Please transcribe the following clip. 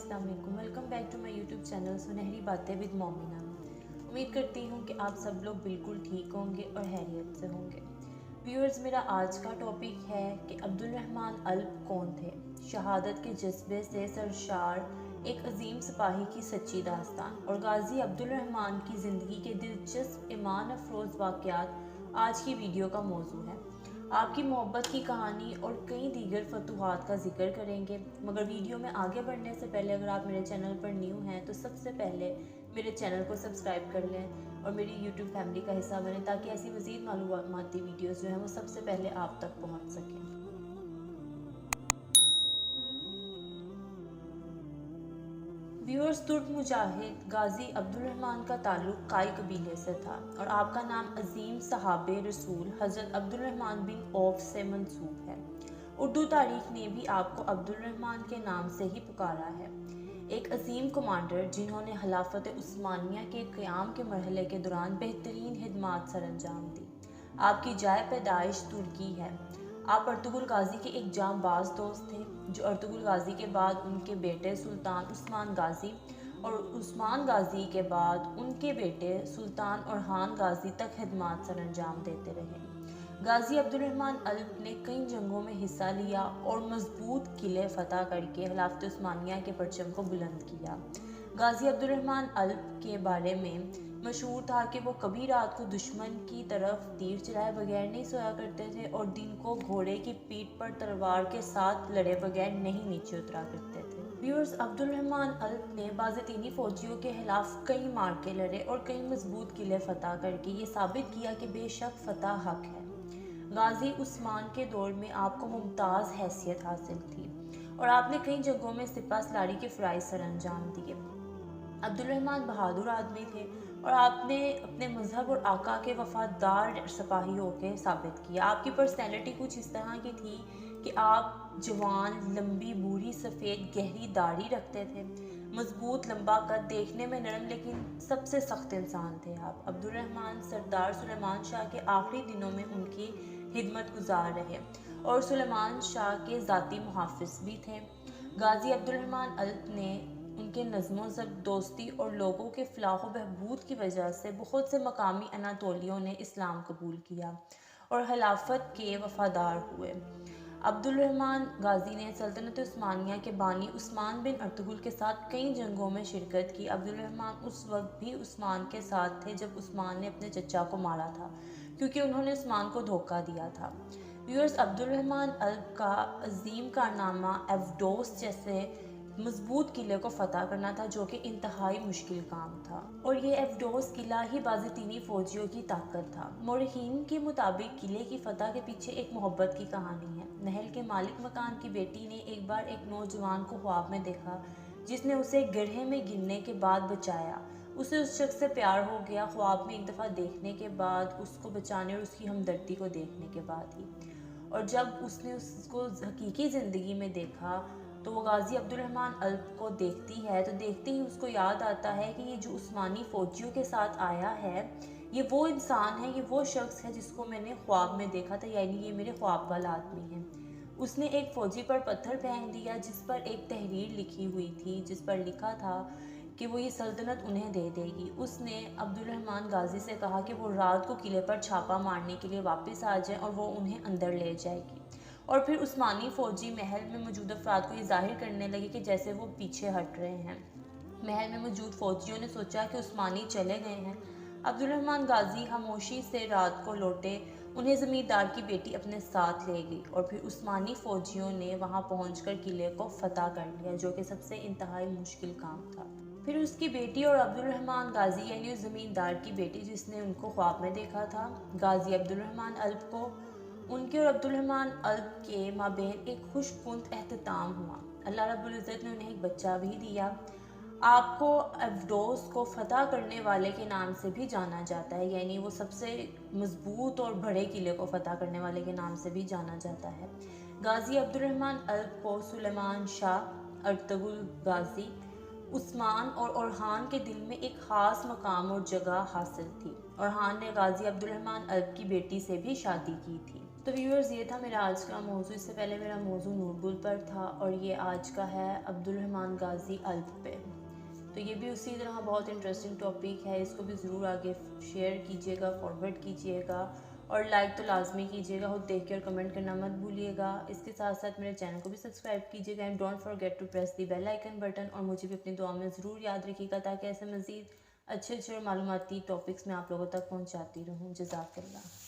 अस्सलाम वालेकुम। Welcome back to my YouTube channel सुनहरी बातें विद मोमिना। उम्मीद करती हूँ कि आप सब लोग बिल्कुल ठीक होंगे और हैरियत से होंगे। व्यूअर्स, मेरा आज का टॉपिक है कि अब्दुल रहमान अल्प कौन थे। शहादत के जज्बे से सरशार एक अजीम सिपाही की सच्ची दास्तान और गाजी अब्दुल रहमान की ज़िंदगी के दिलचस्प ईमान अफरोज़ वाक़यात आज की वीडियो का मौजू है। आपकी मोहब्बत की कहानी और कई दीगर फतूहात का जिक्र करेंगे, मगर वीडियो में आगे बढ़ने से पहले अगर आप मेरे चैनल पर न्यू हैं तो सबसे पहले मेरे चैनल को सब्सक्राइब कर लें और मेरी यूट्यूब फैमिली का हिस्सा बनें ताकि ऐसी मज़ीद मालूमाती वीडियोज़ जो हैं वो सबसे पहले आप तक पहुँच सकें। व्यूअर्स, तुर्क मुजाहिद गाजी अब्दुल रहमान का ताल्लुक काई कबीले से था और आपका नाम अजीम सहाबे रसूल हज़रत अब्दुल रहमान बिन औफ से मंसूब है। उर्दू तारीख ने भी आपको अब्दुल रहमान के नाम से ही पुकारा है। एक अजीम कमांडर जिन्होंने खिलाफत उस्मानिया के क़याम के मरहले के दौरान बेहतरीन खिदमात सर अंजाम दी। आपकी जाए पैदाइश तुर्की है। आप अर्तुगरुल गाजी के एक जांबाज दोस्त थे जो अर्तुगरुल गाजी के बाद उनके बेटे सुल्तान उस्मान गाजी और उस्मान गाजी के बाद उनके बेटे सुल्तान ओरहान गाजी तक खिदमात सर अंजाम देते रहे। गाजी अब्दुल रहमान अल्प ने कई जंगों में हिस्सा लिया और मजबूत किले फतह करके खिलाफत उस्मानिया के परचम को बुलंद किया। गाजी अब्दुल रहमान अल्प के बारे में मशहूर था कि वो कभी रात को दुश्मन की तरफ तीर चलाए बगैर नहीं सोया करते थे और दिन को घोड़े की पीठ पर तलवार के साथ लड़े बगैर नहीं नीचे उतरा करते थे। व्यूअर्स, अब्दुल रहमान अल्प ने बाज़तीनी फौजियों के खिलाफ कई मार्के लड़े और कई मजबूत किले फतह करके ये साबित किया कि बेशक फतह हक है। गाजी उस्मान के दौर में आपको मुमताज़ हैसियत हासिल थी और आपने कई जगहों में सिपा सलारी के फ़राइज़ सर अंजाम दिए। अब्दुल रहमान बहादुर आदमी थे और आपने अपने मज़हब और आका के वफादार सिपाही होकर साबित किया। आपकी पर्सनैलिटी कुछ इस तरह की थी कि आप जवान, लंबी, बूढ़ी, सफ़ेद, गहरी दाढ़ी रखते थे, मजबूत, लंबा कद, देखने में नरम लेकिन सबसे सख्त इंसान थे आप। अब्दुल रहमान सरदार सुलेमान शाह के आखिरी दिनों में उनकी खिदमत गुजार रहे और सुलेमान शाह के ज़ाती मुहाफ़िज़ भी थे। गाजी अब्दुल रहमान अल्प ने उनके नज़्मो ज़ब्त, दोस्ती और लोगों के फ़लाह बहबूद की वजह से बहुत से मकामी अनातोलियों ने इस्लाम कबूल किया और खिलाफत के वफ़ादार हुए। अब्दुल रहमान गाजी ने सल्तनत उस्मानिया के बानी उस्मान बिन अर्तुगरुल के साथ कई जंगों में शिरकत की। अब्दुल रहमान उस वक्त भी उस्मान के साथ थे जब उस्मान ने अपने चचा को मारा था, क्योंकि उन्होंने उस्मान को धोखा दिया था। व्यूअर्स, अब्दुल रहमान अल्प का अजीम कारनामा एवडोस जैसे मजबूत किले को फतह करना था, जो कि इंतहाई मुश्किल काम था और ये एवडोस किला ही बाज़तीनी फौजियों की ताकत था। मोरखीन के मुताबिक किले की फतह के पीछे एक मोहब्बत की कहानी है। महल के मालिक मकान की बेटी ने एक बार एक नौजवान को ख्वाब में देखा जिसने उसे गड्ढे में गिरने के बाद बचाया। उसे उस शख्स से प्यार हो गया, ख्वाब में एक दफ़ा देखने के बाद, उसको बचाने और उसकी हमदर्दी को देखने के बाद ही। और जब उसने उसको हकीकी ज़िंदगी में देखा तो वो गाजी अब्दुल रहमान अल्प को देखती है तो देखते ही उसको याद आता है कि ये जो उस्मानी फ़ौजियों के साथ आया है ये वो इंसान है, ये वो शख्स है जिसको मैंने ख्वाब में देखा था, यानी ये मेरे ख्वाब वाला आदमी है। उसने एक फ़ौजी पर पत्थर फेंक दिया जिस पर एक तहरीर लिखी हुई थी, जिस पर लिखा था कि वो ये सल्तनत उन्हें दे देगी। उसने अब्दुल रहमान गाजी से कहा कि वो रात को किले पर छापा मारने के लिए वापस आ जाए और वो उन्हें अंदर ले जाएगी। और फिर उस्मानी फ़ौजी महल में मौजूद अफराद को ये जाहिर करने लगे कि जैसे वो पीछे हट रहे हैं। महल में मौजूद फ़ौजियों ने सोचा कि उस्मानी चले गए हैं। अब्दुल रहमान गाजी खामोशी से रात को लौटे, उन्हें ज़मींदार की बेटी अपने साथ ले गई और फिर उस्मानी फ़ौजियों ने वहां पहुंचकर किले को फतह कर लिया, जो कि सबसे इंतहाई मुश्किल काम था। फिर उसकी बेटी और अब्दुल रहमान गाजी यानी उस ज़मींदार की बेटी जिसने उनको ख्वाब में देखा था, गाजी अब्दुल रहमान अल्प को उनके और अब्दुल रहमान अल्प के माबेन एक खुशकुंत एहतताम हुआ। अल्लाह रब्बुल इज़्ज़त ने उन्हें एक बच्चा भी दिया। आपको एवडोस को फतह करने वाले के नाम से भी जाना जाता है, यानी वो सबसे मजबूत और बड़े किले को फतह करने वाले के नाम से भी जाना जाता है। गाजी अब्दुल रहमान अल्प को सुलेमान शाह, अर्तुगरुल गाजी, उस्मान और ओरहान के दिल में एक ख़ास मकाम और जगह हासिल थी। ओरहान ने गाजी अब्दुल रहमान अल्प की बेटी से भी शादी की थी। تو ویورز یہ تھا میرا آج کا موضوع. اس سے پہلے میرا موضوع نورگل پر تھا اور یہ آج کا ہے عبدالرحمن غازی الپ پہ. تو یہ بھی اسی طرح بہت انٹرسٹنگ ٹاپک ہے. اس کو بھی ضرور آگے شیئر کیجیے گا, فارورڈ کیجیے گا اور لائک تو لازمی کیجیے گا. خود دیکھ کے اور کمنٹ کرنا مت بھولیے گا. اس کے ساتھ ساتھ میرے چینل کو بھی سبسکرائب کیجیے گا. And don't forget to press the bell icon button. اور مجھے بھی اپنی دعا میں ضرور یاد رکھیے گا تاکہ ایسے مزید اچھے اور معلوماتی ٹاپکس میں آپ لوگوں تک پہنچاتی رہوں. جزاک اللہ.